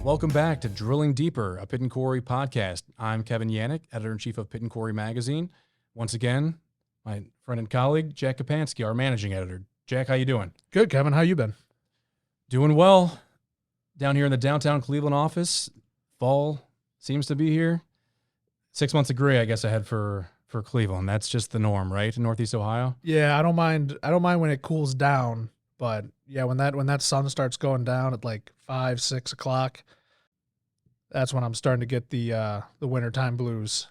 Welcome back to Drilling Deeper, a Pitt and Corey podcast. I'm Kevin Yannick, editor-in-chief of Pitt and Corey magazine. Once again, my friend and colleague, Jack Kapansky, our managing editor. Jack, how you doing? Good, Kevin. How you been? Doing well. Down here in the downtown Cleveland office, fall seems to be here. 6 months of gray, I guess, ahead for Cleveland. That's just the norm, right, in Northeast Ohio? Yeah, I don't mind when it cools down, but yeah, when that sun starts going down at like 5, 6 o'clock, that's when I'm starting to get the wintertime blues.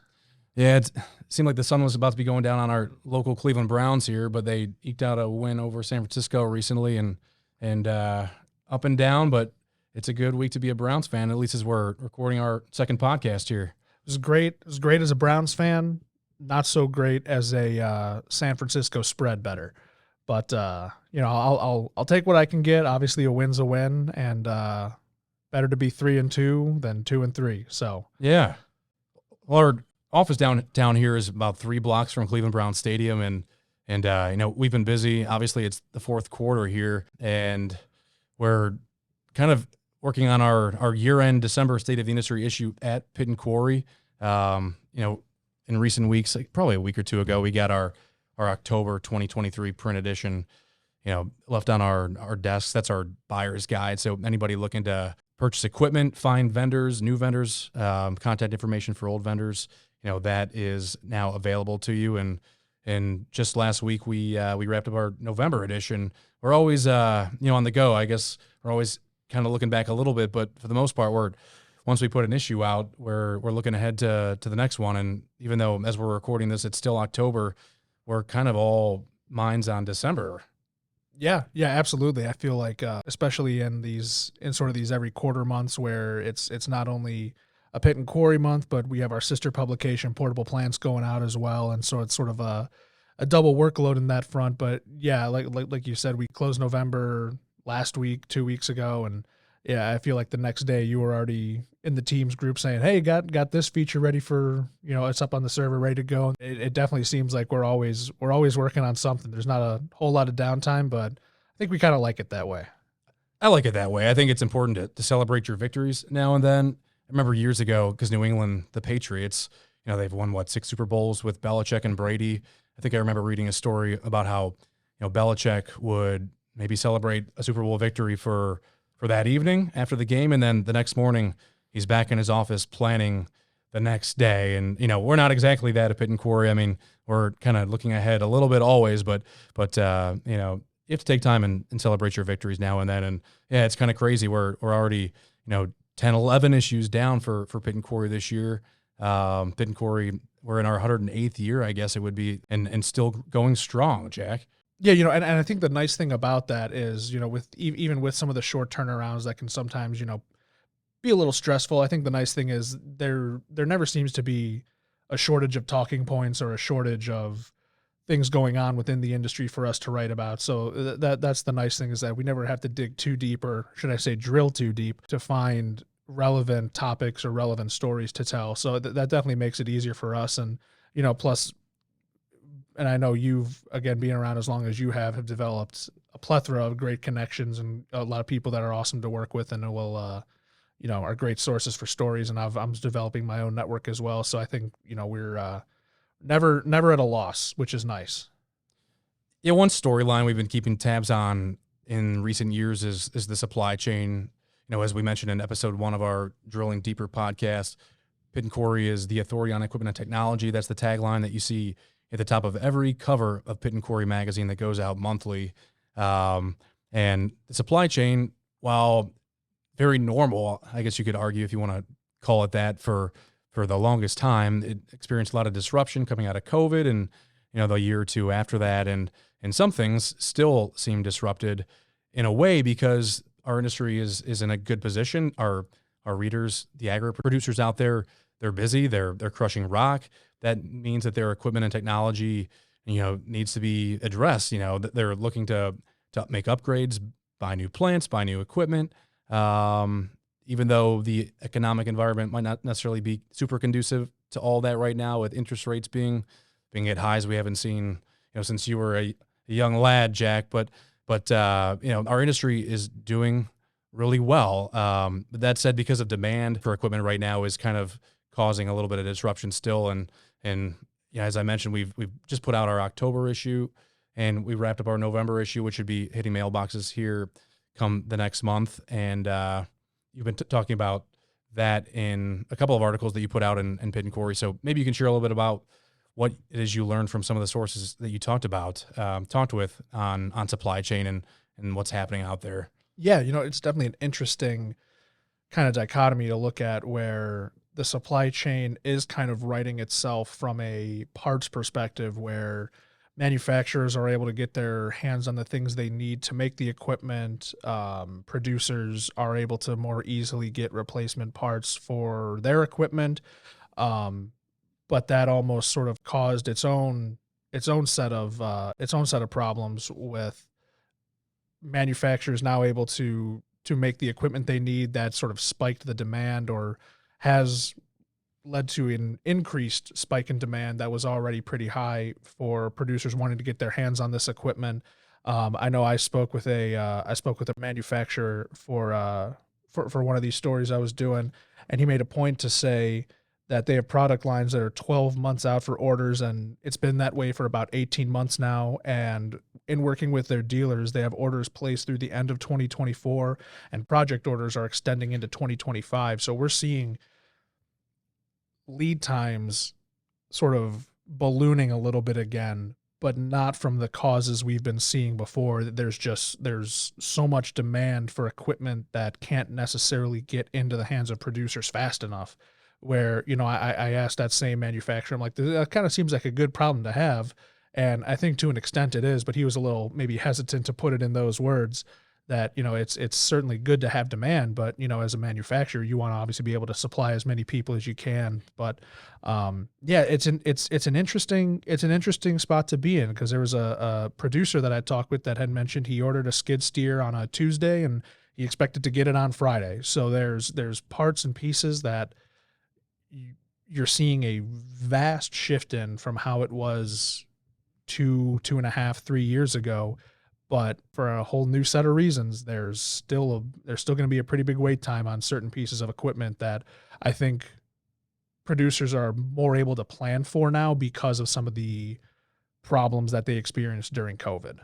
Yeah, it seemed like the sun was about to be going down on our local Cleveland Browns here, but they eked out a win over San Francisco recently, and up and down. But it's a good week to be a Browns fan, at least as we're recording our second podcast here. It was great. It was great as a Browns fan. Not so great as a San Francisco spread better. But I'll take what I can get. Obviously, a win's a win, and better to be 3-2 than 2-3. So yeah, well, our office down here is about 3 blocks from Cleveland Browns Stadium, and we've been busy. Obviously, it's the fourth quarter here, and we're kind of working on our year-end December State of the Industry issue at Pitt and Corey. In recent weeks, like probably a week or two ago, we got our October 2023 print edition, left on our desks. That's our buyer's guide. So anybody looking to purchase equipment, find vendors, new vendors, contact information for old vendors, that is now available to you. And just last week, we wrapped up our November edition. We're always, on the go. I guess we're always kind of looking back a little bit, but for the most part, once we put an issue out, we're looking ahead to the next one. And even though as we're recording this, it's still October, we're kind of all minds on December. Yeah, absolutely. I feel like, especially in sort of these every quarter months where it's not only a Pitt and Corey month, but we have our sister publication, Portable Plants, going out as well. And so it's sort of a double workload in that front. But yeah, like you said, we closed November last week, 2 weeks ago. And yeah, I feel like the next day you were already in the Teams group saying, hey, got this feature ready for, it's up on the server, ready to go. It definitely seems like we're always working on something. There's not a whole lot of downtime, but I think we kind of like it that way. I like it that way. I think it's important to celebrate your victories now and then. I remember years ago, because New England, the Patriots, they've won, 6 Super Bowls with Belichick and Brady. I think I remember reading a story about how, Belichick would maybe celebrate a Super Bowl victory for that evening after the game, and then the next morning he's back in his office planning the next day. And we're not exactly that at Pitt and Corey. I mean, we're kind of looking ahead a little bit always, but you have to take time and celebrate your victories now and then. And yeah, it's kind of crazy. We're already 10, 11 issues down for Pitt and Corey this year. Pitt and Corey, we're in our 108th year, I guess it would be, and still going strong, Jack. Yeah, and I think the nice thing about that is, with even with some of the short turnarounds that can sometimes, be a little stressful. I think the nice thing is there never seems to be a shortage of talking points or a shortage of things going on within the industry for us to write about. So that's the nice thing, is that we never have to dig too deep, or should I say drill too deep, to find relevant topics or relevant stories to tell. So that definitely makes it easier for us. And, plus, and I know you've, again, being around as long as you have developed a plethora of great connections and a lot of people that are awesome to work with and will, are great sources for stories. And I'm developing my own network as well. So I think, we're never at a loss, which is nice. Yeah, one storyline we've been keeping tabs on in recent years is the supply chain. As we mentioned in episode 1 of our Drilling Deeper podcast, Pitt and Corey is the authority on equipment and technology. That's the tagline that you see at the top of every cover of Pitt and Corey magazine that goes out monthly. And the supply chain, while very normal, I guess you could argue, if you want to call it that, for the longest time, it experienced a lot of disruption coming out of COVID and, the year or two after that. And some things still seem disrupted in a way because our industry is in a good position. Our readers, the agri producers out there, they're busy. They're crushing rock. That means that their equipment and technology, needs to be addressed. They're looking to make upgrades, buy new plants, buy new equipment. Even though the economic environment might not necessarily be super conducive to all that right now, with interest rates being at highs we haven't seen, since you were a young lad, Jack. But our industry is doing really well. But that said, because of demand for equipment right now is kind of causing a little bit of disruption still. And yeah, as I mentioned, we've just put out our October issue, and we wrapped up our November issue, which should be hitting mailboxes here come the next month. And you've been talking about that in a couple of articles that you put out in Pit and Quarry. So maybe you can share a little bit about what it is you learned from some of the sources that you talked with on supply chain and what's happening out there. Yeah, it's definitely an interesting kind of dichotomy to look at, where the supply chain is kind of righting itself from a parts perspective, where manufacturers are able to get their hands on the things they need to make the equipment. Producers are able to more easily get replacement parts for their equipment. But that almost sort of caused its own set of problems, with manufacturers now able to make the equipment they need. That sort of spiked the demand, or has led to an increased spike in demand that was already pretty high for producers wanting to get their hands on this equipment. I know I spoke with a manufacturer for one of these stories I was doing, and he made a point to say that they have product lines that are 12 months out for orders, and it's been that way for about 18 months now. And in working with their dealers, they have orders placed through the end of 2024, and project orders are extending into 2025. So we're seeing lead times sort of ballooning a little bit again, but not from the causes we've been seeing before. There's so much demand for equipment that can't necessarily get into the hands of producers fast enough, where, I asked that same manufacturer, I'm like, that kind of seems like a good problem to have. And I think to an extent it is, but he was a little maybe hesitant to put it in those words, that, it's certainly good to have demand, but, as a manufacturer, you want to obviously be able to supply as many people as you can. But yeah, it's an interesting spot to be in, because there was a producer that I talked with that had mentioned he ordered a skid steer on a Tuesday and he expected to get it on Friday. So there's parts and pieces that you're seeing a vast shift in from how it was 2.5, 3 years ago. But for a whole new set of reasons, there's still going to be a pretty big wait time on certain pieces of equipment that I think producers are more able to plan for now, because of some of the problems that they experienced during COVID.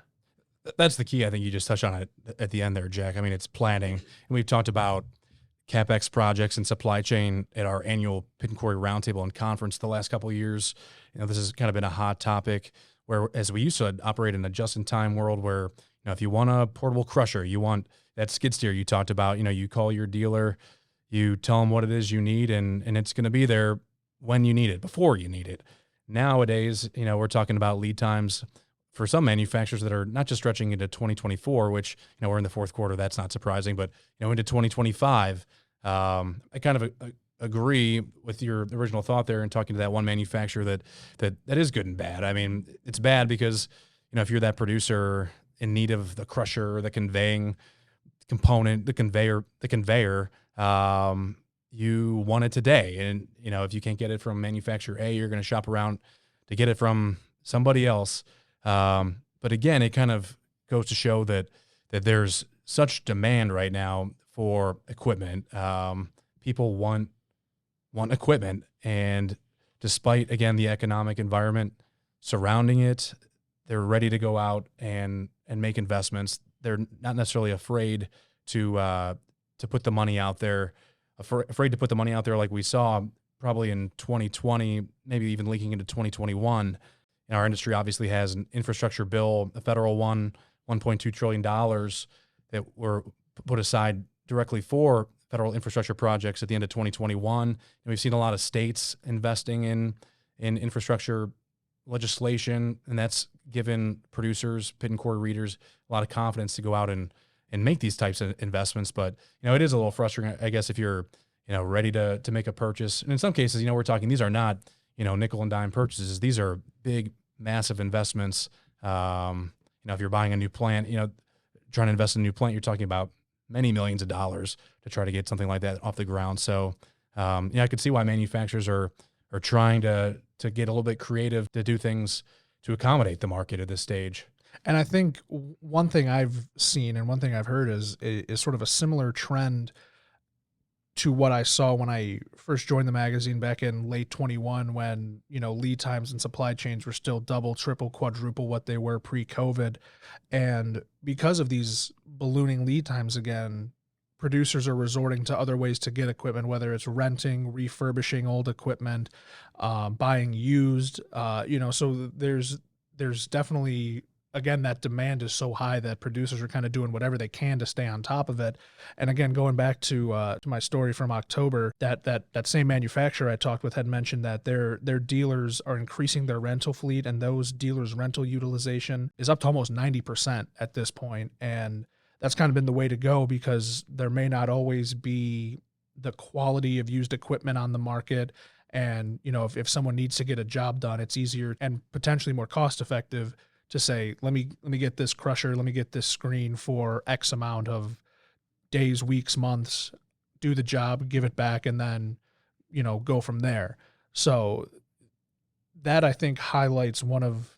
That's the key. I think you just touched on it at the end there, Jack. I mean, it's planning. And we've talked about CapEx projects and supply chain at our annual Pit and Quarry Roundtable and conference the last couple of years. This has kind of been a hot topic, where as we used to operate in a just-in-time world where, if you want a portable crusher, you want that skid steer you talked about, you call your dealer, you tell them what it is you need, and it's going to be there when you need it, before you need it. Nowadays, we're talking about lead times for some manufacturers that are not just stretching into 2024, which, we're in the fourth quarter, that's not surprising, but, into 2025. I kind of agree with your original thought there, and talking to that one manufacturer that is good and bad. I mean, it's bad because, if you're that producer in need of the crusher, the conveying component, the conveyor, you want it today. And, if you can't get it from manufacturer A, you're going to shop around to get it from somebody else. But again, it kind of goes to show that there's such demand right now for equipment. People want equipment, and despite, again, the economic environment surrounding it, they're ready to go out and make investments. They're not necessarily afraid to put the money out there, afraid to put the money out there like we saw probably in 2020, maybe even leaking into 2021. And our industry obviously has an infrastructure bill, a federal one, $1.2 trillion that were put aside directly for federal infrastructure projects at the end of 2021. And we've seen a lot of states investing in infrastructure legislation, and that's given producers, Pit and Quarry readers, a lot of confidence to go out and make these types of investments. But, it is a little frustrating, I guess, if you're, ready to make a purchase. And in some cases, we're talking, these are not, nickel and dime purchases. These are big, massive investments. If you're buying a new plant, trying to invest in a new plant, you're talking about many millions of dollars to try to get something like that off the ground. So, I could see why manufacturers are trying to get a little bit creative to do things to accommodate the market at this stage. And I think one thing I've seen and one thing I've heard is sort of a similar trend to what I saw when I first joined the magazine back in late 21, when, lead times and supply chains were still double, triple, quadruple what they were pre-COVID. And because of these ballooning lead times again, producers are resorting to other ways to get equipment, whether it's renting, refurbishing old equipment, buying used, so there's definitely, again, that demand is so high that producers are kind of doing whatever they can to stay on top of it. And again, going back to my story from October, that same manufacturer I talked with had mentioned that their dealers are increasing their rental fleet, and those dealers' rental utilization is up to almost 90% at this point. And that's kind of been the way to go, because there may not always be the quality of used equipment on the market. And, if someone needs to get a job done, it's easier and potentially more cost effective to say, let me get this crusher, let me get this screen for X amount of days, weeks, months, do the job, give it back, and then, go from there. So that, I think, highlights one of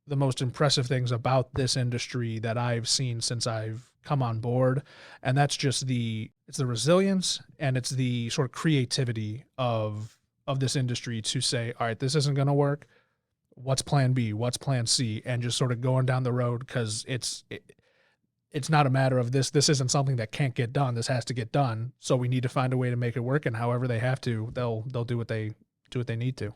the most impressive things about this industry that I've seen since I've come on board. And that's just it's the resilience, and it's the sort of creativity of this industry to say, all right, this isn't going to work. What's plan B? What's plan C? And just sort of going down the road, because it's not a matter of this isn't something that can't get done. This has to get done. So we need to find a way to make it work. And however they have to, they'll do what they need to.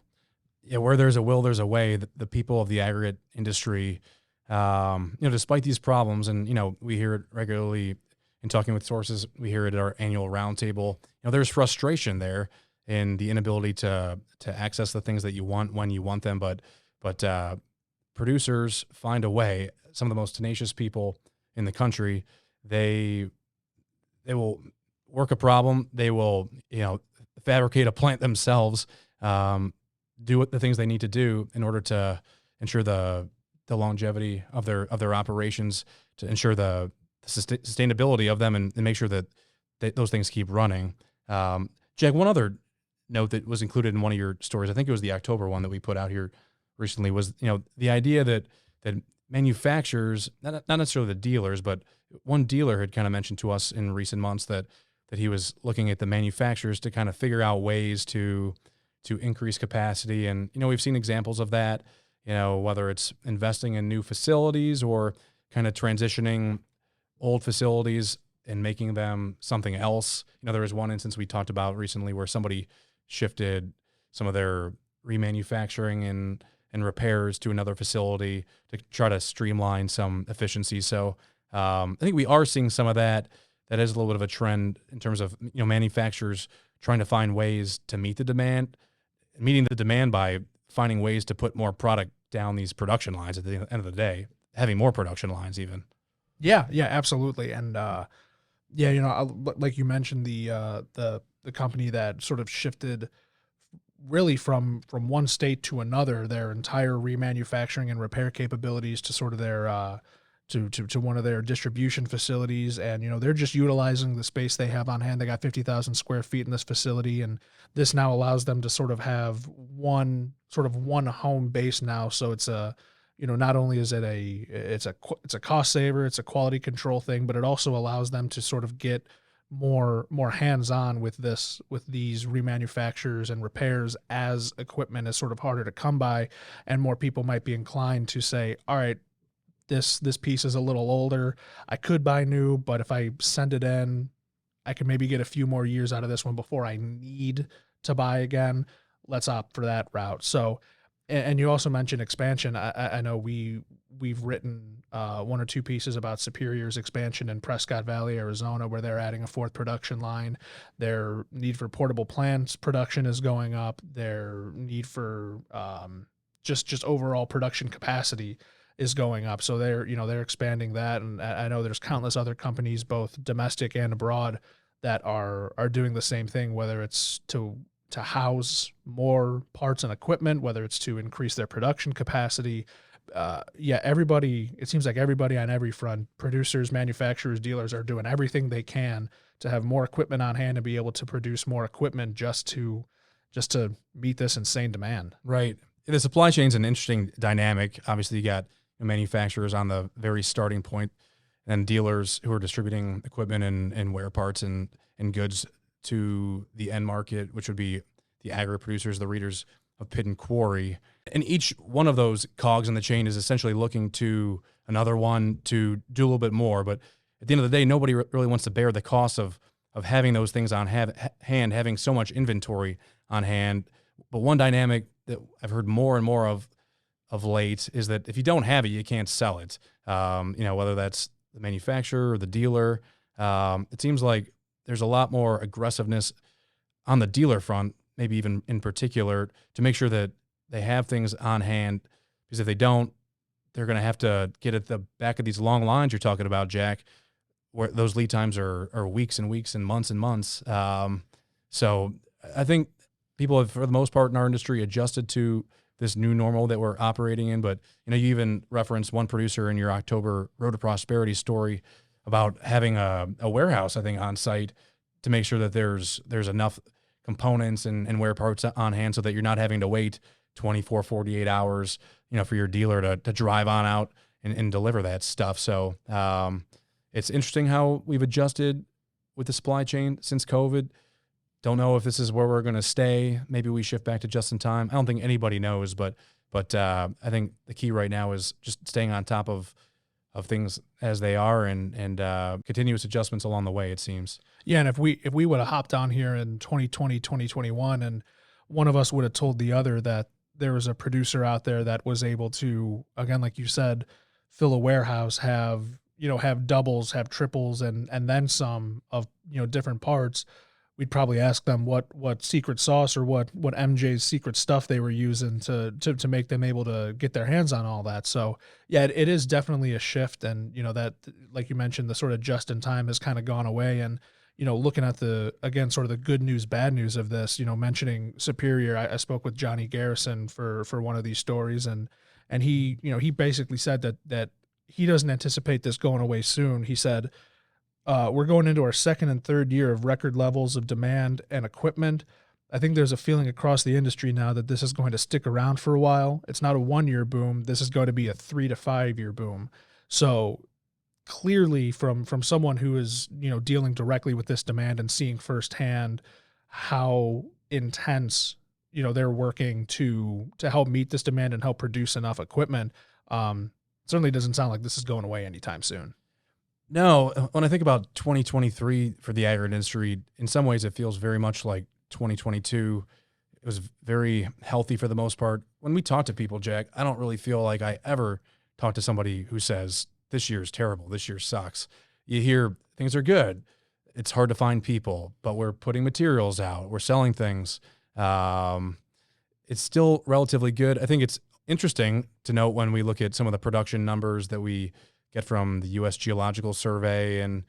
Yeah, where there's a will, there's a way. The people of the aggregate industry, despite these problems, and we hear it regularly in talking with sources. We hear it at our annual roundtable. There's frustration there in the inability to access the things that you want when you want them. But producers find a way. Some of the most tenacious people in the country, they will work a problem. They will, fabricate a plant themselves, do the things they need to do in order to ensure the longevity of their operations, to ensure the sustainability of them, and make sure that those things keep running. Jack, one other note that was included in one of your stories, I think it was the October one that we put out here recently, was the idea that manufacturers, not necessarily the dealers, but one dealer had kind of mentioned to us in recent months that he was looking at the manufacturers to kind of figure out ways to increase capacity. And we've seen examples of that, whether it's investing in new facilities or kind of transitioning old facilities and making them something else. There was one instance we talked about recently where somebody shifted some of their remanufacturing and repairs to another facility to try to streamline some efficiency. So I think we are seeing some of that. That is a little bit of a trend in terms of manufacturers trying to find ways to meet the demand, meeting the demand by finding ways to put more product down these production lines at the end of the day, having more production lines even. Yeah, absolutely. And like you mentioned, the company that sort of shifted really from one state to another, their entire remanufacturing and repair capabilities to sort of their to one of their distribution facilities. And they're just utilizing the space they have on hand. They got 50,000 square feet in this facility, and this now allows them to sort of have one home base now. So it's not only is it it's a cost saver, it's a quality control thing, but it also allows them to sort of get more hands-on with these remanufactures and repairs, as equipment is sort of harder to come by, and more people might be inclined to say, all right, this piece is a little older, I could buy new, but if I send it in, I can maybe get a few more years out of this one before I need to buy again. Let's opt for that route. So, and you also mentioned expansion. I know we've written one or two pieces about Superior's expansion in Prescott Valley, Arizona, where they're adding a fourth production line. Their need for portable plants production is going up. Their need for just overall production capacity is going up. So they're expanding that. And I know there's countless other companies, both domestic and abroad, that are doing the same thing, whether it's to house more parts and equipment, whether it's to increase their production capacity. Everybody, it seems like everybody on every front, producers, manufacturers, dealers, are doing everything they can to have more equipment on hand and be able to produce more equipment just to meet this insane demand. Right. The supply chain's an interesting dynamic. Obviously, you got manufacturers on the very starting point, and dealers who are distributing equipment and wear parts and goods to the end market, which would be the aggregate producers, the readers of pit and quarry. And each one of those cogs in the chain is essentially looking to another one to do a little bit more. But at the end of the day, nobody really wants to bear the cost of having those things on hand, having so much inventory on hand. But one dynamic that I've heard more and more of late is that if you don't have it, you can't sell it. Whether that's the manufacturer or the dealer, it seems like there's a lot more aggressiveness on the dealer front, maybe even in particular, to make sure that they have things on hand, because if they don't, they're going to have to get at the back of these long lines you're talking about, Jack, where those lead times are weeks and weeks and months. So I think people have, for the most part in our industry, adjusted to this new normal that we're operating in. But, you even referenced one producer in your October Road to Prosperity story about having a warehouse, I think, on site to make sure that there's enough components and wear parts on hand so that you're not having to wait 24, 48 hours, for your dealer to drive on out and deliver that stuff. So it's interesting how we've adjusted with the supply chain since COVID. Don't know if this is where we're going to stay. Maybe we shift back to just in time. I don't think anybody knows, but I think the key right now is just staying on top of things as they are and continuous adjustments along the way, it seems. Yeah, and if we would have hopped on here in 2020, 2021, and one of us would have told the other that there was a producer out there that was able to, again, like you said, fill a warehouse, have doubles, have triples, and then some of different parts, we'd probably ask them what secret sauce or what MJ's secret stuff they were using to make them able to get their hands on all that. So yeah, it is definitely a shift. And, that, like you mentioned, the sort of just in time has kind of gone away. And, looking at again, sort of the good news, bad news of this, mentioning Superior, I spoke with Johnny Garrison for one of these stories. And he, he basically said that he doesn't anticipate this going away soon. He said, we're going into our second and third year of record levels of demand and equipment. I think there's a feeling across the industry now that this is going to stick around for a while. It's not a 1-year boom. This is going to be a 3 to 5 year boom. So clearly from someone who is, dealing directly with this demand and seeing firsthand how intense, they're working to help meet this demand and help produce enough equipment, certainly doesn't sound like this is going away anytime soon. No, when I think about 2023 for the aggregate industry, in some ways it feels very much like 2022. It was very healthy for the most part. When we talk to people, Jack, I don't really feel like I ever talk to somebody who says, this year's terrible, this year sucks. You hear things are good. It's hard to find people, but we're putting materials out. We're selling things. It's still relatively good. I think it's interesting to note when we look at some of the production numbers that we get from the U.S. Geological Survey and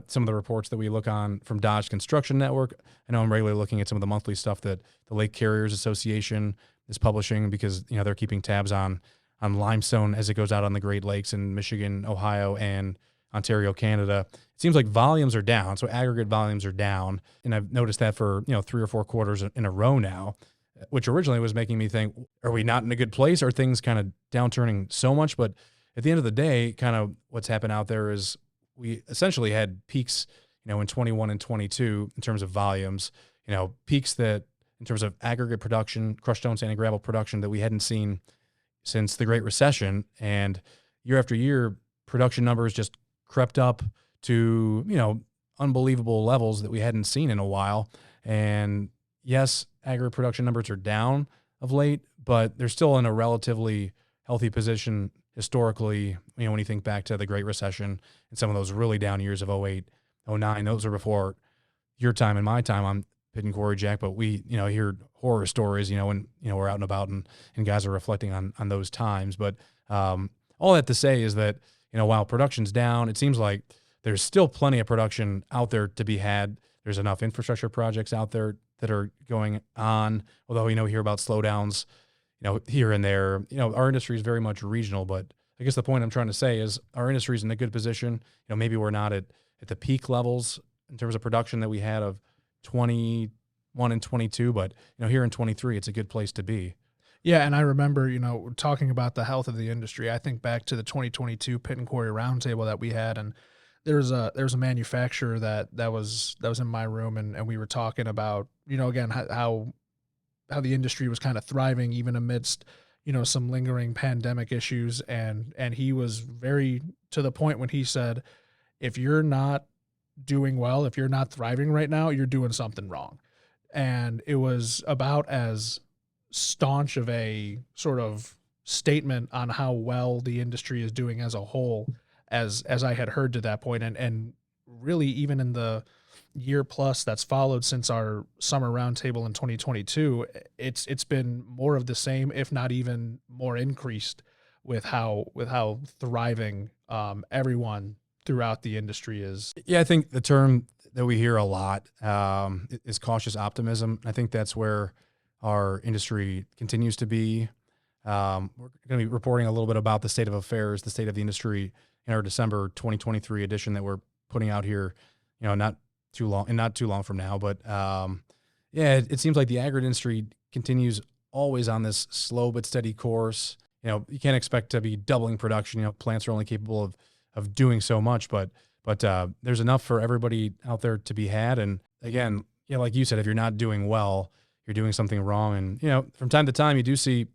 some of the reports that we look on from Dodge Construction Network. I know I'm regularly looking at some of the monthly stuff that the Lake Carriers Association is publishing because they're keeping tabs on limestone as it goes out on the Great Lakes in Michigan, Ohio, and Ontario, Canada. It seems like volumes are down, so aggregate volumes are down, and I've noticed that for 3 or 4 quarters in a row now, which originally was making me think, are we not in a good place? Are things kind of downturning so much? But at the end of the day, kind of what's happened out there is we essentially had peaks, in 21 and 22 in terms of volumes, peaks that in terms of aggregate production, crushed stone, sand, and gravel production that we hadn't seen since the Great Recession. And year after year, production numbers just crept up to, unbelievable levels that we hadn't seen in a while. And yes, aggregate production numbers are down of late, but they're still in a relatively healthy position historically, when you think back to the Great Recession and some of those really down years of 08, 09, those were before your time and my time on Pit and Quarry, Jack, but we, hear horror stories, when, we're out and about and guys are reflecting on those times. But all that to say is that, while production's down, it seems like there's still plenty of production out there to be had. There's enough infrastructure projects out there that are going on, although, we hear about slowdowns, here and there. Our industry is very much regional, but I guess the point I'm trying to say is our industry is in a good position. Maybe we're not at the peak levels in terms of production that we had of 21 and 22, but here in 23, it's a good place to be. Yeah, and I remember, talking about the health of the industry. I think back to the 2022 Pit and Quarry Roundtable that we had, and there was a manufacturer that was in my room, and we were talking about, again, how the industry was kind of thriving even amidst, some lingering pandemic issues, and he was very to the point when he said, if you're not doing well, if you're not thriving right now, you're doing something wrong. And it was about as staunch of a sort of statement on how well the industry is doing as a whole as I had heard to that point. And really, even in the year plus that's followed since our summer roundtable in 2022, it's been more of the same, if not even more increased, with how thriving everyone throughout the industry is. Yeah, I think the term that we hear a lot is cautious optimism. I think that's where our industry continues to be. We're going to be reporting a little bit about the state of affairs, the state of the industry in our December 2023 edition that we're putting out here, not too long from now. But yeah, it seems like the aggregate industry continues always on this slow but steady course. You can't expect to be doubling production. Plants are only capable of doing so much, but there's enough for everybody out there to be had. And again, like you said, if you're not doing well, you're doing something wrong. And from time to time, you do see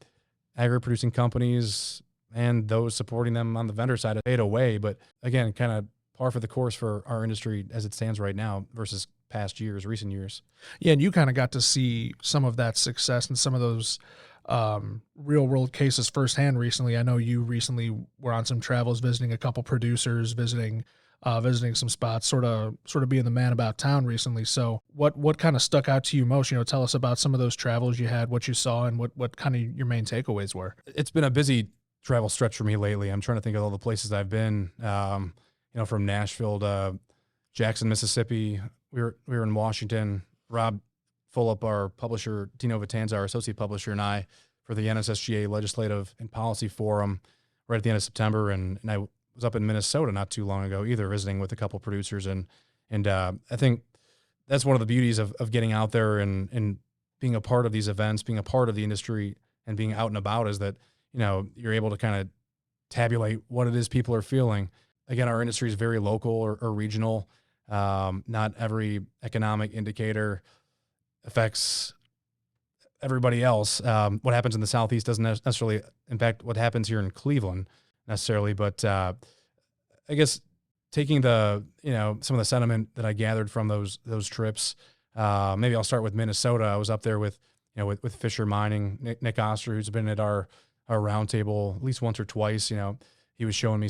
aggregate producing companies and those supporting them on the vendor side fade away. But again, kind of par for the course for our industry as it stands right now versus recent years. Yeah, and you kind of got to see some of that success and some of those real world cases firsthand recently. I know you recently were on some travels visiting a couple producers, visiting some spots, sort of being the man about town recently. So what kind of stuck out to you most? Tell us about some of those travels you had, what you saw, and what kind of your main takeaways were. It's been a busy travel stretch for me lately. I'm trying to think of all the places I've been. From Nashville to Jackson, Mississippi. We were in Washington. Rob Fulop, our publisher, Dino Vitanza, our associate publisher, and I for the NSSGA Legislative and Policy Forum right at the end of September. And I was up in Minnesota not too long ago either, visiting with a couple producers. And I think that's one of the beauties of getting out there and being a part of these events, being a part of the industry and being out and about is that, you're able to kind of tabulate what it is people are feeling. Again, our industry is very local or regional. Not every economic indicator affects everybody else. What happens in the Southeast doesn't necessarily impact what happens here in Cleveland necessarily, but I guess taking some of the sentiment that I gathered from those trips, maybe I'll start with Minnesota. I was up there with Fisher Mining, Nick Oster, who's been at our roundtable at least once or twice. He was showing me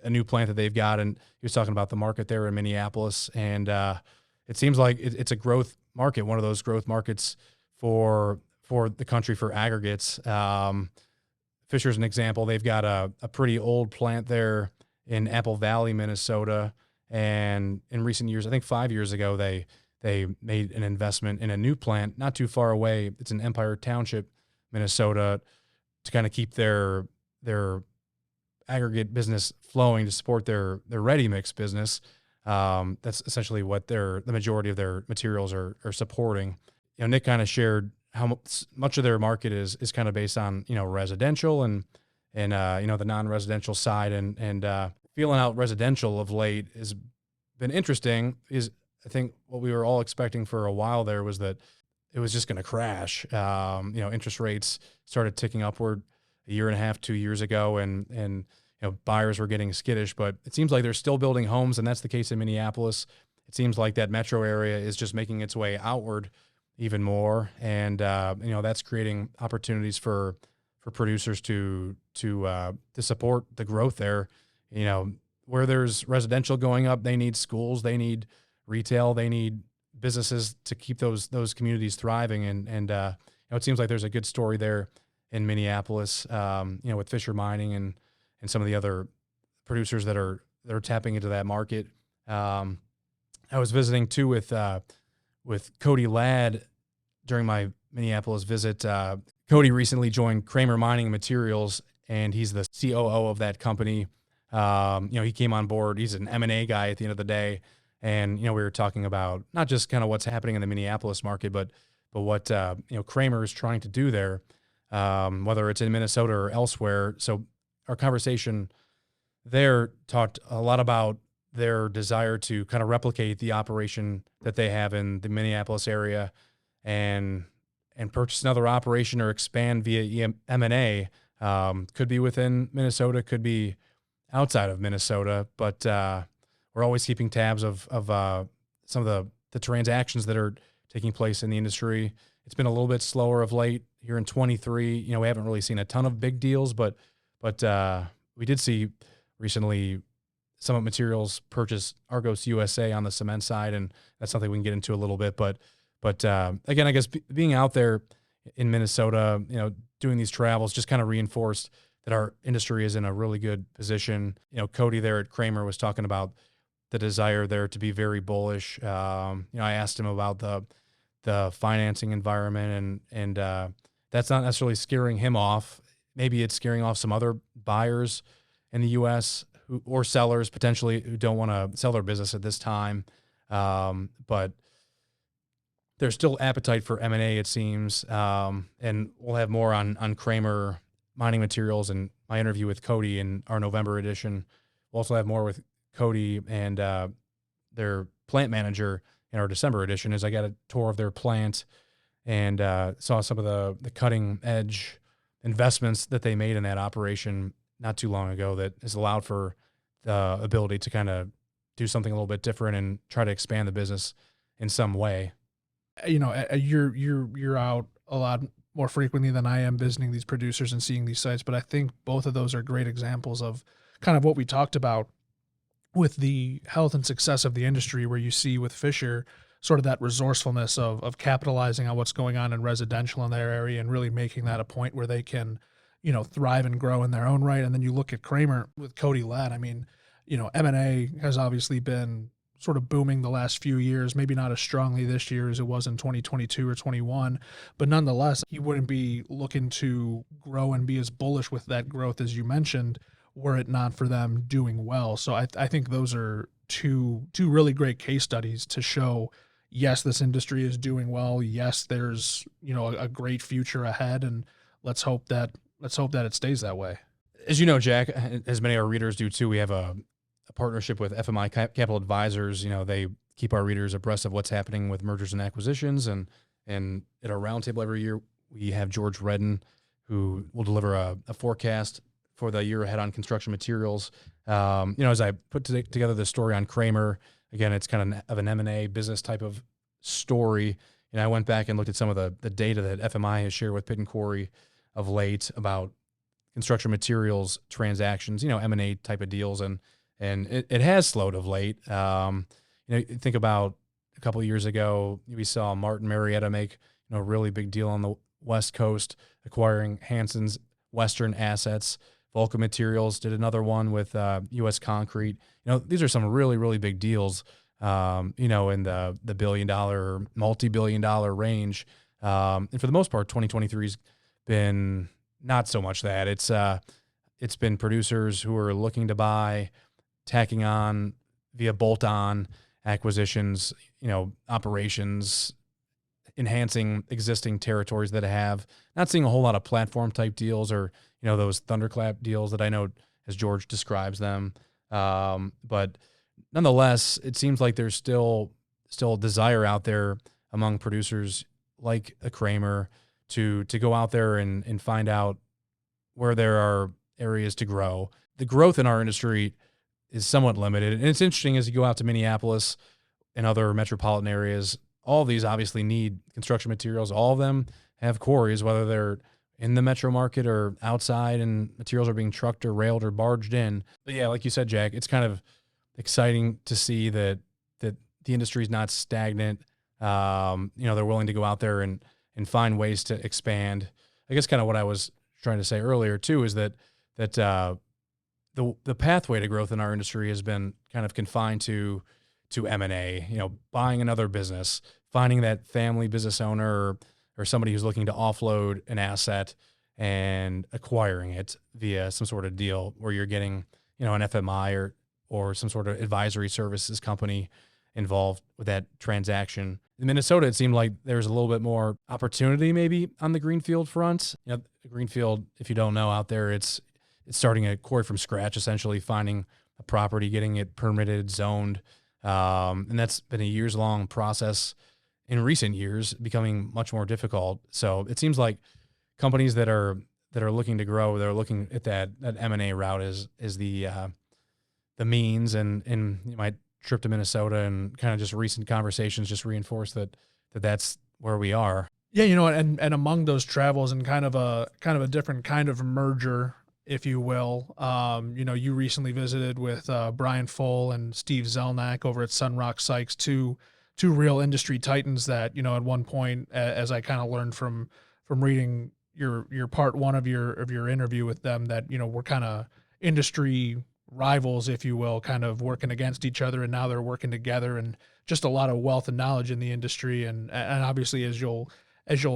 a new plant that they've got, and he was talking about the market there in Minneapolis. And it seems like it's a growth market, one of those growth markets for the country for aggregates. Fisher's an example. They've got a pretty old plant there in Apple Valley, Minnesota. And in recent years, I think 5 years ago, they made an investment in a new plant not too far away. It's in Empire Township, Minnesota, to kind of keep their aggregate business flowing to support their ready mix business. That's essentially what the majority of their materials are supporting. Nick kind of shared how much of their market is kind of based on residential and the non-residential side, and feeling out residential of late has been interesting. Is I think what we were all expecting for a while there was that it was just going to crash. Interest rates started ticking upward a year and a half, 2 years ago, and buyers were getting skittish, but it seems like they're still building homes, and that's the case in Minneapolis. It seems like that metro area is just making its way outward even more, and that's creating opportunities for producers to support the growth there. Where there's residential going up, they need schools, they need retail, they need businesses to keep those communities thriving, and it seems like there's a good story there in Minneapolis, with Fisher Mining and some of the other producers that are tapping into that market. I was visiting too with Cody Ladd during my Minneapolis visit. Cody recently joined Kramer Mining and Materials, and he's the COO of that company. He came on board. He's an M&A guy at the end of the day, and we were talking about not just kind of what's happening in the Minneapolis market, but what Kramer is trying to do there. whether it's in Minnesota or elsewhere. So our conversation there talked a lot about their desire to kind of replicate the operation that they have in the Minneapolis area and purchase another operation or expand via M&A. Could be within Minnesota, could be outside of Minnesota, but we're always keeping tabs of some of the transactions that are taking place in the industry. It's been a little bit slower of late here in 23. You know, we haven't really seen a ton of big deals, but we did see recently Summit Materials purchase Argos USA on the cement side, and that's something we can get into a little bit. But again, I guess being out there in Minnesota, you know, doing these travels just kind of reinforced that our industry is in a really good position. You know, Cody there at Kramer was talking about the desire there to be very bullish. You know, I asked him about the financing environment, and that's not necessarily scaring him off. Maybe it's scaring off some other buyers in the U.S. or sellers potentially who don't want to sell their business at this time. But there's still appetite for M&A, it seems. And we'll have more on Kramer Mining Materials and my interview with Cody in our November edition. We'll also have more with Cody and their plant manager in our December edition, as I got a tour of their plant and saw some of the cutting edge investments that they made in that operation not too long ago that has allowed for the ability to kind of do something a little bit different and try to expand the business in some way. You know, you're out a lot more frequently than I am visiting these producers and seeing these sites, but I think both of those are great examples of kind of what we talked about with the health and success of the industry, where you see with Fisher sort of that resourcefulness of capitalizing on what's going on in residential in their area and really making that a point where they can, you know, thrive and grow in their own right. And then you look at Kramer with Cody Ladd. I mean, you know, M&A has obviously been sort of booming the last few years, maybe not as strongly this year as it was in 2022 or 21, but nonetheless, he wouldn't be looking to grow and be as bullish with that growth as you mentioned, were it not for them doing well. So I think those are two really great case studies to show, yes, this industry is doing well. Yes, there's, you know, a great future ahead, and let's hope that it stays that way. As you know, Jack, as many of our readers do too, we have a partnership with FMI Capital Advisors. You know, they keep our readers abreast of what's happening with mergers and acquisitions. And at our roundtable every year, we have George Redden, who will deliver a forecast for the year ahead on construction materials. You know, as I put together this story on Kramer, again, it's kind of an M&A business type of story. And I went back and looked at some of the data that FMI has shared with Pitt and Corey of late about construction materials transactions, you know, M&A type of deals. And it has slowed of late. You know, think about a couple of years ago, we saw Martin Marietta make, you know, a really big deal on the West Coast, acquiring Hanson's Western assets. Vulcan Materials did another one with U.S. Concrete. You know, these are some really, really big deals, you know, in the billion-dollar, multi-billion-dollar range. And for the most part, 2023 has been not so much that. It's been producers who are looking to buy, tacking on via bolt-on acquisitions, you know, operations, enhancing existing territories that have. Not seeing a whole lot of platform-type deals or, you know, those thunderclap deals that I know as George describes them. But nonetheless, it seems like there's still a desire out there among producers like a Kramer to go out there and find out where there are areas to grow. The growth in our industry is somewhat limited. And it's interesting as you go out to Minneapolis and other metropolitan areas, all of these obviously need construction materials. All of them have quarries, whether they're in the metro market or outside, and materials are being trucked or railed or barged in. But yeah, like you said, Jack, it's kind of exciting to see that the industry is not stagnant. You know, they're willing to go out there and find ways to expand. I guess kind of what I was trying to say earlier too is that the pathway to growth in our industry has been kind of confined to M&A, you know, buying another business, finding that family business owner or somebody who's looking to offload an asset and acquiring it via some sort of deal where you're getting, you know, an FMI or some sort of advisory services company involved with that transaction. In Minnesota, it seemed like there's a little bit more opportunity maybe on the greenfield front. Greenfield, if you don't know out there, it's starting a quarry from scratch, essentially finding a property, getting it permitted, zoned. And that's been a years-long process in recent years, becoming much more difficult. So it seems like companies that are looking to grow, they're looking at that M&A route is the means, and my trip to Minnesota and kind of just recent conversations just reinforce that's where we are. Yeah, and among those travels and kind of a different kind of merger, if you will. You recently visited with Brian Pfohl and Steve Zelnak over at Sunrock Sykes, two real industry titans that, at one point, as I kind of learned from reading your part one of your interview with them, that, we're kind of industry rivals, if you will, kind of working against each other, and now they're working together, and just a lot of wealth and knowledge in the industry. And obviously, as you'll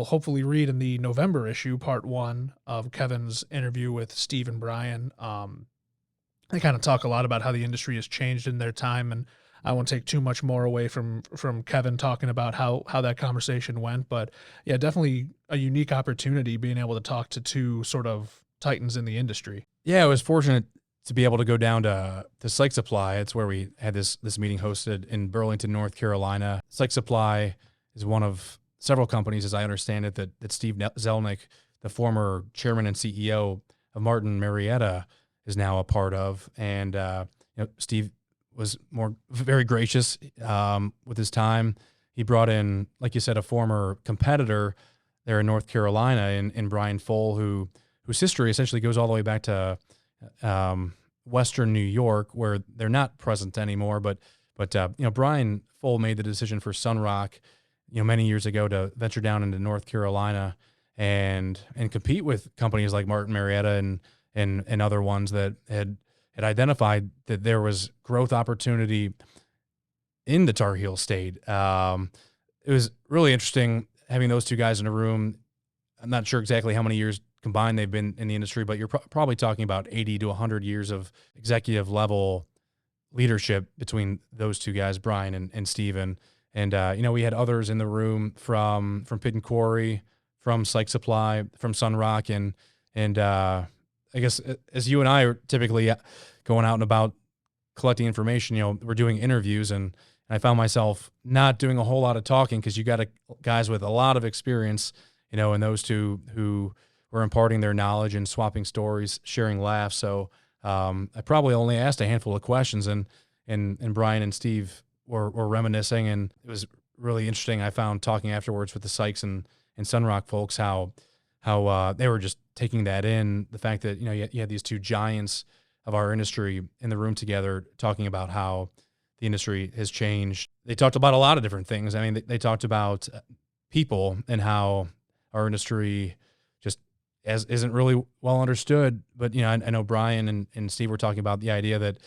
hopefully read in the November issue, part one of Kevin's interview with Steve and Brian, they kind of talk a lot about how the industry has changed in their time. And I won't take too much more away from Kevin talking about how that conversation went. But yeah, definitely a unique opportunity being able to talk to two sort of titans in the industry. Yeah, I was fortunate to be able to go down to Sykes Supply. It's where we had this meeting hosted in Burlington, North Carolina. Sykes Supply is one of several companies, as I understand it, that Steve Zelnak, the former chairman and CEO of Martin Marietta, is now a part of. And Steve was very gracious with his time. He brought in, like you said, a former competitor there in North Carolina, in Brian Pfohl, whose history essentially goes all the way back to Western New York, where they're not present anymore. But Brian Pfohl made the decision for Sunrock, many years ago, to venture down into North Carolina and compete with companies like Martin Marietta and other ones that had identified that there was growth opportunity in the Tar Heel state. It was really interesting having those two guys in a room. I'm not sure exactly how many years combined they've been in the industry, but you're probably talking about 80 to 100 years of executive level leadership between those two guys, Brian and Steven. And we had others in the room from Pit and Quarry, from Sykes Supply, from Sunrock, and I guess as you and I are typically going out and about collecting information, we're doing interviews, and I found myself not doing a whole lot of talking, because you got guys with a lot of experience, and those two who were imparting their knowledge and swapping stories, sharing laughs. So I probably only asked a handful of questions, and Brian and Steve were reminiscing, and it was really interesting. I found talking afterwards with the Sykes and Sunrock folks how they were just taking that in, the fact that you had these two giants of our industry in the room together, talking about how the industry has changed. They talked about a lot of different things. I mean, they talked about people and how our industry just isn't really well understood. But I know Brian and Steve were talking about the idea that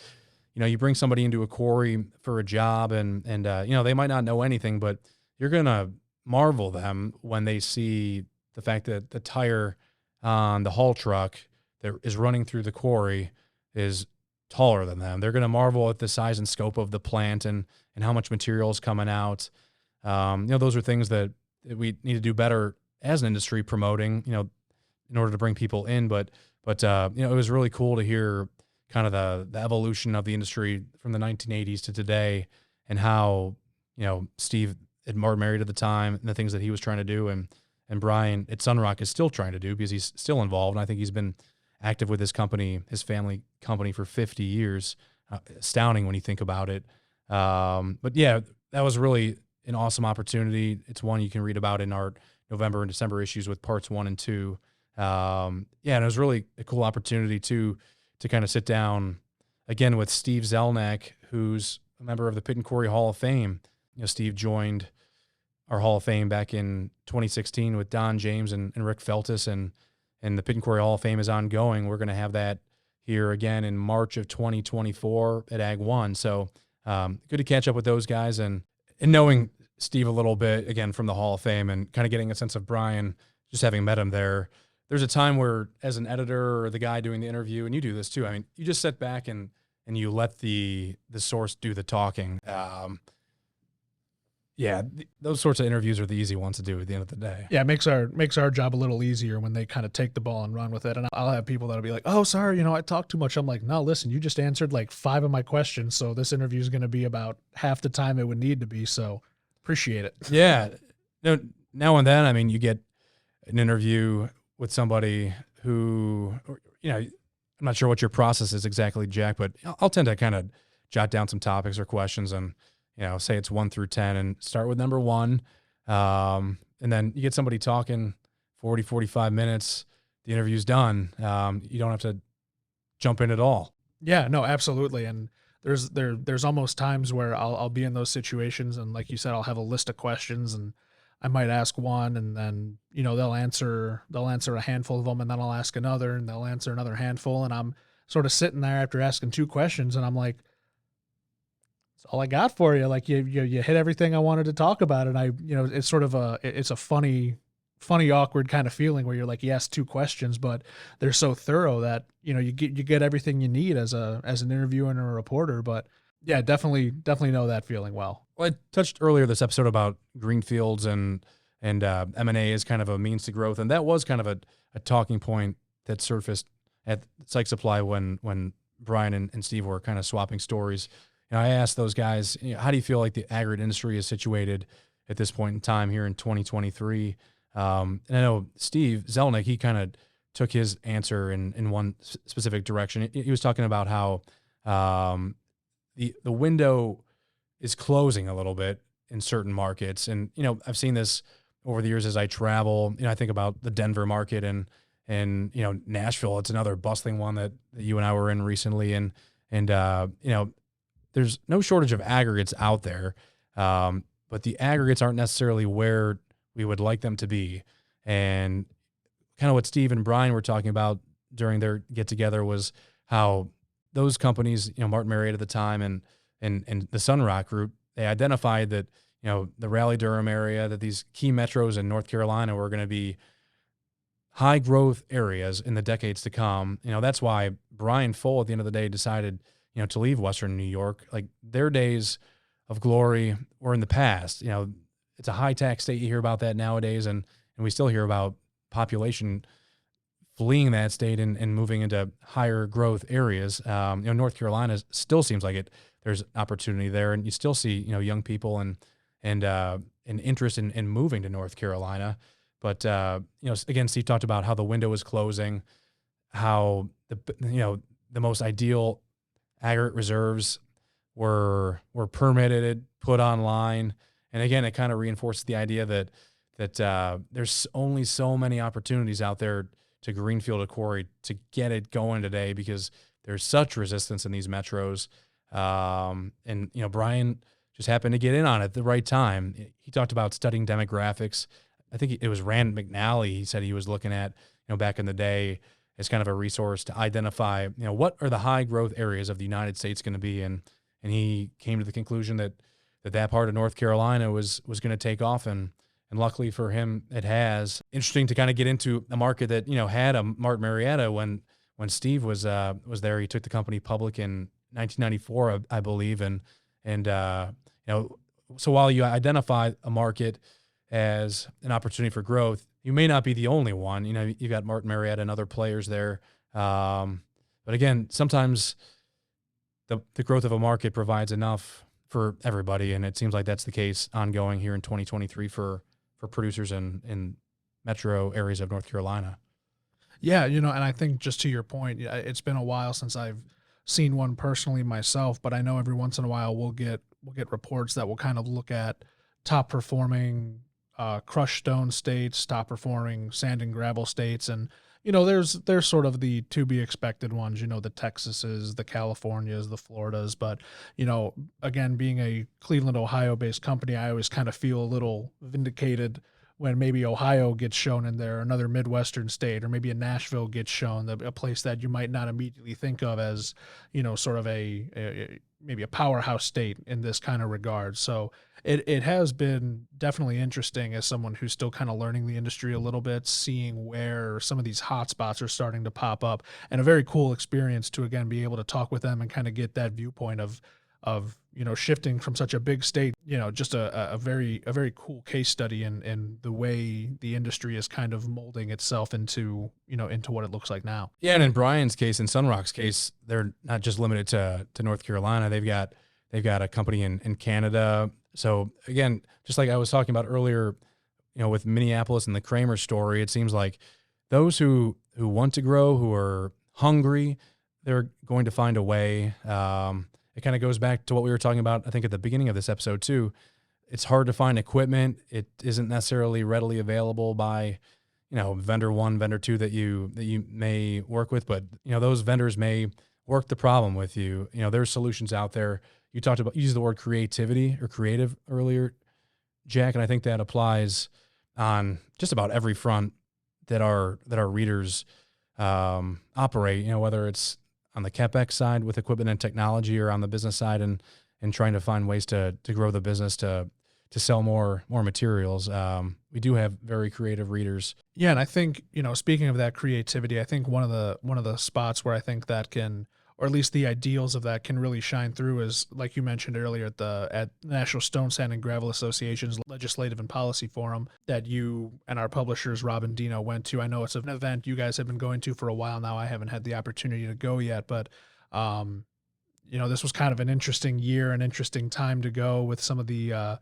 you bring somebody into a quarry for a job, and they might not know anything, but you're gonna marvel them when they see the fact that the tire on the haul truck that is running through the quarry is taller than them. They're going to marvel at the size and scope of the plant and how much material is coming out. Those are things that we need to do better as an industry, promoting, in order to bring people in. But it was really cool to hear kind of the evolution of the industry from the 1980s to today, and how, Steve had Martin married at the time, and the things that he was trying to do, and Brian at Sunrock is still trying to do, because he's still involved. And I think he's been active with his company, his family company, for 50 years. Astounding when you think about it. But yeah, that was really an awesome opportunity. It's one you can read about in our November and December issues with parts 1 and 2. And it was really a cool opportunity to kind of sit down again with Steve Zelnak, who's a member of the Pit and Quarry Hall of Fame. Steve joined our Hall of Fame back in 2016 with Don James and Rick Feltus, and the Pit and Quarry Hall of Fame is ongoing. We're going to have that here again in March of 2024 at Ag 1. So good to catch up with those guys, and knowing Steve a little bit, again, from the Hall of Fame, and kind of getting a sense of Brian, just having met him there. There's a time where, as an editor or the guy doing the interview, and you do this too, I mean, you just sit back and you let the source do the talking. Yeah, those sorts of interviews are the easy ones to do at the end of the day. Yeah, it makes our job a little easier when they kind of take the ball and run with it. And I'll have people that'll be like, "Oh, sorry, I talk too much." I'm like, "No, listen, you just answered like 5 of my questions, so this interview is going to be about half the time it would need to be." So, appreciate it. Yeah. No, now and then, I mean, you get an interview with somebody who, I'm not sure what your process is exactly, Jack, but I'll tend to kind of jot down some topics or questions and, say it's 1 through 10 and start with number 1. And then you get somebody talking 40, 45 minutes, the interview's done. You don't have to jump in at all. Yeah, no, absolutely. And there's almost times where I'll be in those situations, and like you said, I'll have a list of questions, and I might ask one, and then they'll answer a handful of them, and then I'll ask another, and they'll answer another handful, and I'm sort of sitting there after asking 2 questions, and I'm like, "That's all I got for you." Like you hit everything I wanted to talk about, and it's sort of it's a funny, awkward kind of feeling where you're like, you asked 2 questions, but they're so thorough that, you get everything you need as an interviewer and a reporter. But yeah, definitely know that feeling well. Well, I touched earlier this episode about greenfields and M&A is kind of a means to growth, and that was kind of a talking point that surfaced at Psych Supply when Brian and Steve were kind of swapping stories. I asked those guys, how do you feel like the aggregate industry is situated at this point in time here in 2023? And I know Steve Zelnak, he kind of took his answer in one specific direction. He was talking about how the window is closing a little bit in certain markets. And, I've seen this over the years as I travel. I think about the Denver market and Nashville. It's another bustling one that you and I were in recently. And there's no shortage of aggregates out there. But the aggregates aren't necessarily where we would like them to be. And kind of what Steve and Brian were talking about during their get together was how those companies, Martin Marietta at the time and the Sunrock Group, they identified that, the Raleigh-Durham area, that these key metros in North Carolina were going to be high growth areas in the decades to come. That's why Brian Pfohl at the end of the day decided, to leave Western New York. Like, their days of glory were in the past. It's a high tax state. You hear about that nowadays. And we still hear about population fleeing that state and moving into higher growth areas. North Carolina still seems like there's opportunity there, and you still see, young people and interest in moving to North Carolina. But, again, Steve talked about how the window is closing, how the most ideal aggregate reserves were permitted, put online. And again, it kind of reinforces the idea that there's only so many opportunities out there to greenfield a quarry to get it going today, because there's such resistance in these metros. And Brian just happened to get in on it at the right time. He talked about studying demographics. I think it was Rand McNally. He said he was looking at, back in the day as kind of a resource to identify, what are the high growth areas of the United States going to be. And he came to the conclusion that part of North Carolina was going to take off. And luckily for him, it has. Interesting to kind of get into a market that, had a Martin Marietta when Steve was there. He took the company public in 1994, I believe. So while you identify a market as an opportunity for growth, you may not be the only one. You've got Martin Marietta and other players there. But again, sometimes the growth of a market provides enough for everybody, and it seems like that's the case ongoing here in 2023 for producers in metro areas of North Carolina. Yeah, and I think, just to your point, it's been a while since I've seen one personally myself, but I know every once in a while we'll get reports that will kind of look at top performing crushed stone states, top performing sand and gravel states, and there's sort of the to be expected ones, the Texases, the Californias, the Floridas. But again, being a Cleveland, Ohio based company, I always kind of feel a little vindicated when maybe Ohio gets shown in there, another Midwestern state, or maybe a Nashville gets shown, a place that you might not immediately think of as, sort of maybe a powerhouse state in this kind of regard. So it has been definitely interesting as someone who's still kind of learning the industry a little bit, seeing where some of these hot spots are starting to pop up, and a very cool experience to, again, be able to talk with them and kind of get that viewpoint of shifting from such a big state, just a very cool case study in the way the industry is kind of molding itself into what it looks like now. Yeah, and in Brian's case, in Sunrock's case, they're not just limited to North Carolina. They've got a company in Canada. So again, just like I was talking about earlier, with Minneapolis and the Kramer story, it seems like those who want to grow, who are hungry, they're going to find a way. It kind of goes back to what we were talking about, I think, at the beginning of this episode too. It's hard to find equipment. It isn't necessarily readily available by, vendor one, vendor two that you may work with, but those vendors may work the problem with you. There's solutions out there. You used the word creativity or creative earlier, Jack, and I think that applies on just about every front that our readers operate. Whether it's on the CapEx side with equipment and technology, or on the business side and trying to find ways to grow the business to sell more materials. We do have very creative readers. Yeah, and I think, speaking of that creativity, I think one of the spots where I think that can, or at least the ideals of that can really shine through is, like you mentioned earlier, at the National Stone Sand and Gravel Association's Legislative and Policy Forum that you and our publishers, Rob and Dino, went to. I know it's an event you guys have been going to for a while now. I haven't had the opportunity to go yet, but this was kind of an interesting year, an interesting time to go with some of the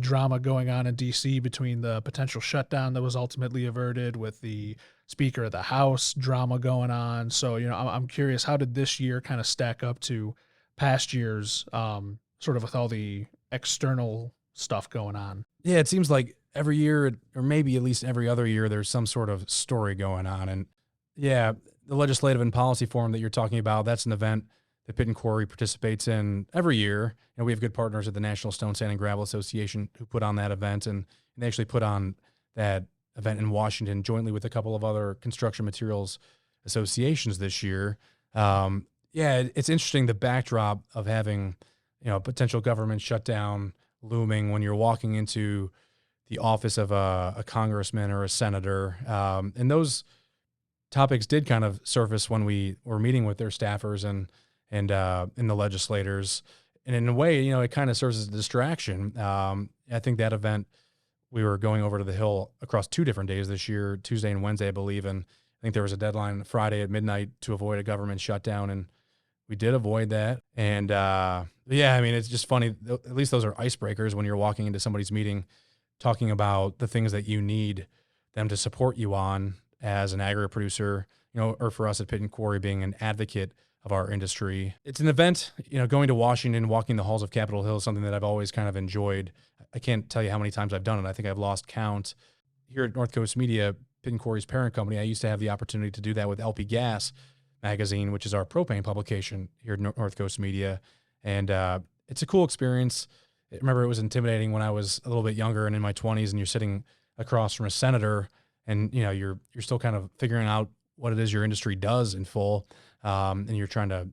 drama going on in D.C. between the potential shutdown that was ultimately averted, with the Speaker of the House drama going on. So, I'm curious, how did this year kind of stack up to past years, sort of with all the external stuff going on? Yeah, it seems like every year, or maybe at least every other year, there's some sort of story going on. And yeah, the Legislative and Policy Forum that you're talking about, that's an event that Pit and Quarry participates in every year. We have good partners at the National Stone Sand and Gravel Association who put on that event, and they actually put on that event in Washington jointly with a couple of other construction materials associations this year. It's interesting, the backdrop of having, a potential government shutdown looming when you're walking into the office of a congressman or a senator. And those topics did kind of surface when we were meeting with their staffers and the legislators. And in a way, it kind of serves as a distraction. I think that event, we were going over to the Hill across 2 different days this year, Tuesday and Wednesday, I believe. And I think there was a deadline Friday at midnight to avoid a government shutdown. And we did avoid that. And it's just funny. At least those are icebreakers when you're walking into somebody's meeting, talking about the things that you need them to support you on as an aggregate producer, or for us at Pit and Quarry, being an advocate of our industry. It's an event, going to Washington, walking the halls of Capitol Hill is something that I've always kind of enjoyed. I can't tell you how many times I've done it. I think I've lost count. Here at North Coast Media, Pit and Quarry's parent company, I used to have the opportunity to do that with LP Gas magazine, which is our propane publication here at North Coast Media. And it's a cool experience. I remember it was intimidating when I was a little bit younger and in my 20s, and you're sitting across from a senator, and you're still kind of figuring out what it is your industry does in full. And you're trying to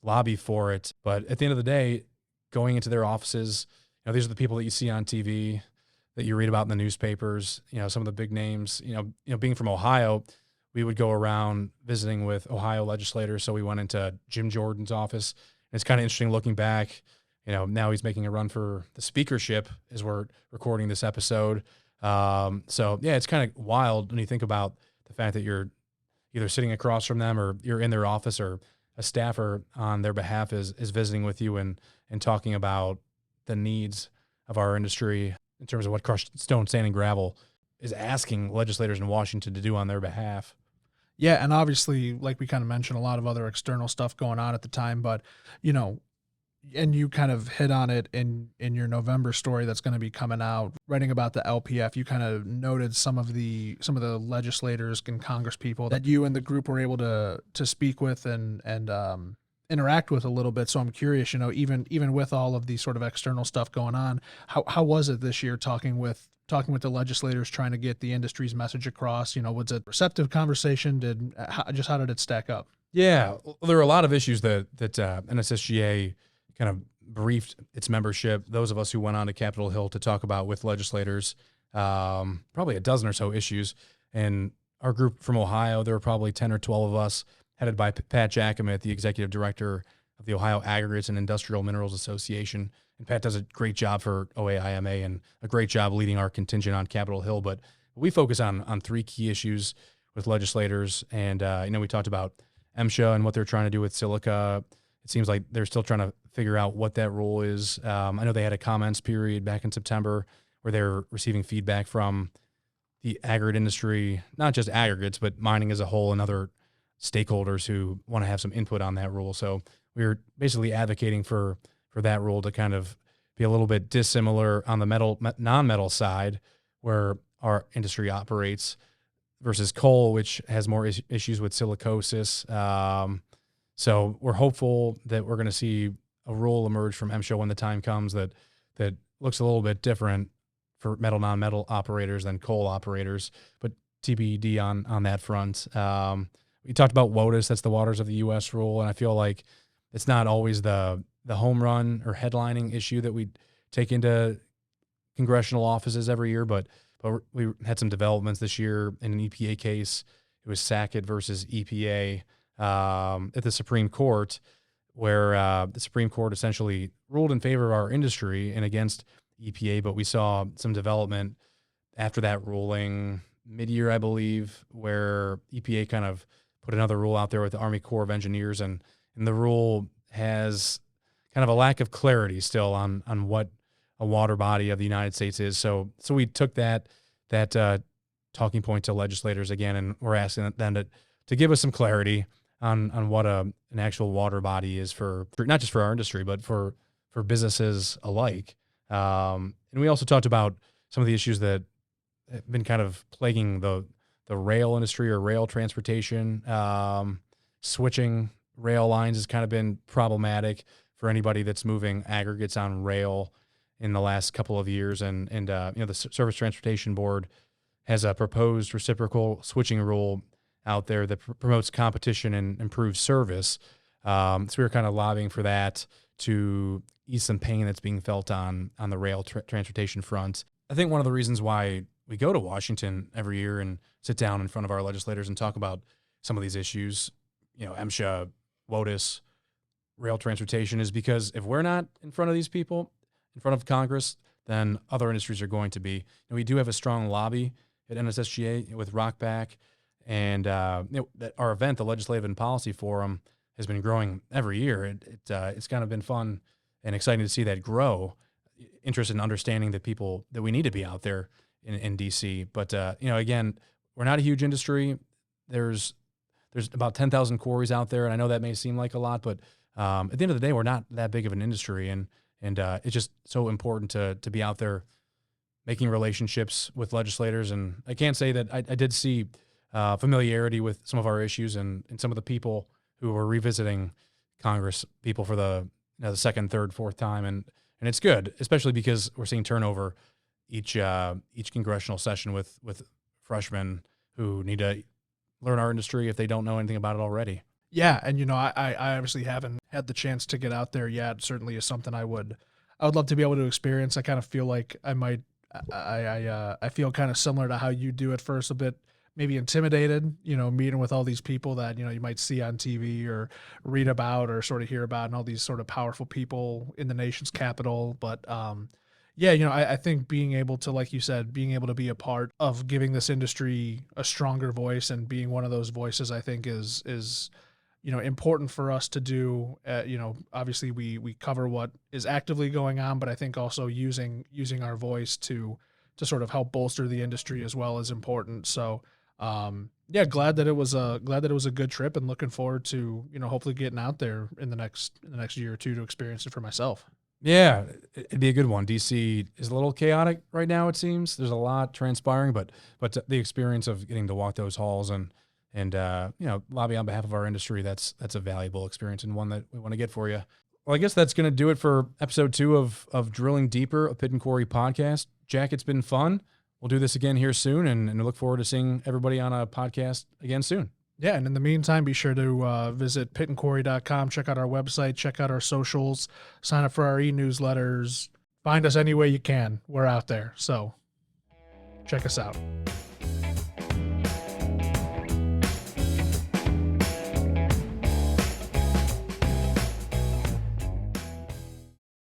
lobby for it. But at the end of the day, going into their offices, these are the people that you see on TV, that you read about in the newspapers, some of the big names. Being from Ohio, we would go around visiting with Ohio legislators. So we went into Jim Jordan's office. And it's kind of interesting looking back. Now he's making a run for the speakership as we're recording this episode. It's kind of wild when you think about the fact that you're either sitting across from them, or you're in their office, or a staffer on their behalf is visiting with you and talking about the needs of our industry in terms of what crushed stone, sand, and gravel is asking legislators in Washington to do on their behalf. Yeah, and obviously, like we kind of mentioned, a lot of other external stuff going on at the time, but, and you kind of hit on it in your November story that's going to be coming out, writing about the LPF. You kind of noted some of the legislators and Congress people that you and the group were able to speak with and interact with a little bit. So I'm curious, even with all of the sort of external stuff going on, how was it this year talking with the legislators, trying to get the industry's message across? Was it a receptive conversation? How did it stack up? Yeah, there are a lot of issues that NSSGA kind of briefed its membership, those of us who went on to Capitol Hill to talk about with legislators, probably a dozen or so issues. And our group from Ohio, there were probably 10 or 12 of us, headed by Pat Jackamit, the executive director of the Ohio Aggregates and Industrial Minerals Association. And Pat does a great job for OAIMA and a great job leading our contingent on Capitol Hill. But we focus on three key issues with legislators. And, we talked about MSHA and what they're trying to do with silica. It seems like they're still trying to figure out what that rule is. I know they had a comments period back in September where they're receiving feedback from the aggregate industry, not just aggregates, but mining as a whole and other stakeholders who want to have some input on that rule. So we're basically advocating for that rule to kind of be a little bit dissimilar on the non-metal side where our industry operates versus coal, which has more issues with silicosis. So we're hopeful that we're going to see a rule emerge from MSHA when the time comes that looks a little bit different for metal, non-metal operators than coal operators, but TBD on that front. We talked about WOTUS, that's the Waters of the U.S. rule, and I feel like it's not always the home run or headlining issue that we take into congressional offices every year, but we had some developments this year in an EPA case. It was Sackett versus EPA at the Supreme Court, where the Supreme Court essentially ruled in favor of our industry and against EPA, but we saw some development after that ruling mid-year, I believe, where EPA kind of put another rule out there with the Army Corps of Engineers, and the rule has kind of a lack of clarity still on what a water body of the United States is. So we took that talking point to legislators again, and we're asking them to give us some clarity on what an actual water body is for not just for our industry, but for businesses alike. And we also talked about some of the issues that have been kind of plaguing the rail industry or rail transportation. Switching rail lines has kind of been problematic for anybody that's moving aggregates on rail in the last couple of years. And the Surface Transportation Board has a proposed reciprocal switching rule out there that promotes competition and improves service. So we were kind of lobbying for that to ease some pain that's being felt on the rail transportation front. I think one of the reasons why we go to Washington every year and sit down in front of our legislators and talk about some of these issues, MSHA, WOTUS, rail transportation, is because if we're not in front of these people, in front of Congress, then other industries are going to be. And we do have a strong lobby at NSSGA with Rockback, and that our event, the Legislative and Policy Forum, has been growing every year. It's kind of been fun and exciting to see that grow. Interest in understanding that we need to be out there in DC. But again, we're not a huge industry. There's about 10,000 quarries out there, and I know that may seem like a lot, but at the end of the day, we're not that big of an industry, and it's just so important to be out there making relationships with legislators. And I can't say that I did see familiarity with some of our issues and some of the people who were revisiting Congress, people for the second, third, fourth time, and it's good, especially because we're seeing turnover each congressional session with freshmen who need to learn our industry if they don't know anything about it already. Yeah, and I obviously haven't had the chance to get out there yet. Certainly is something I would love to be able to experience. I kind of feel like I might I feel kind of similar to how you do at first, a bit maybe intimidated, meeting with all these people that, you might see on TV or read about or sort of hear about, and all these sort of powerful people in the nation's capital. But I think being able to, like you said, being able to be a part of giving this industry a stronger voice and being one of those voices, I think is important for us to do. Obviously we cover what is actively going on, but I think also using our voice to sort of help bolster the industry as well is important. So, glad that it was a good trip, and looking forward to, hopefully getting out there in the next year or two to experience it for myself. Yeah, it'd be a good one. DC is a little chaotic right now, it seems. There's a lot transpiring, but the experience of getting to walk those halls and lobby on behalf of our industry, that's a valuable experience and one that we want to get for you. Well, I guess that's going to do it for episode 2 of Drilling Deeper, a Pit and Quarry podcast. Jack, it's been fun. We'll do this again here soon, and we look forward to seeing everybody on a podcast again soon. Yeah, and in the meantime, be sure to visit pitandquarry.com, check out our website, check out our socials, sign up for our e-newsletters. Find us any way you can. We're out there, so check us out.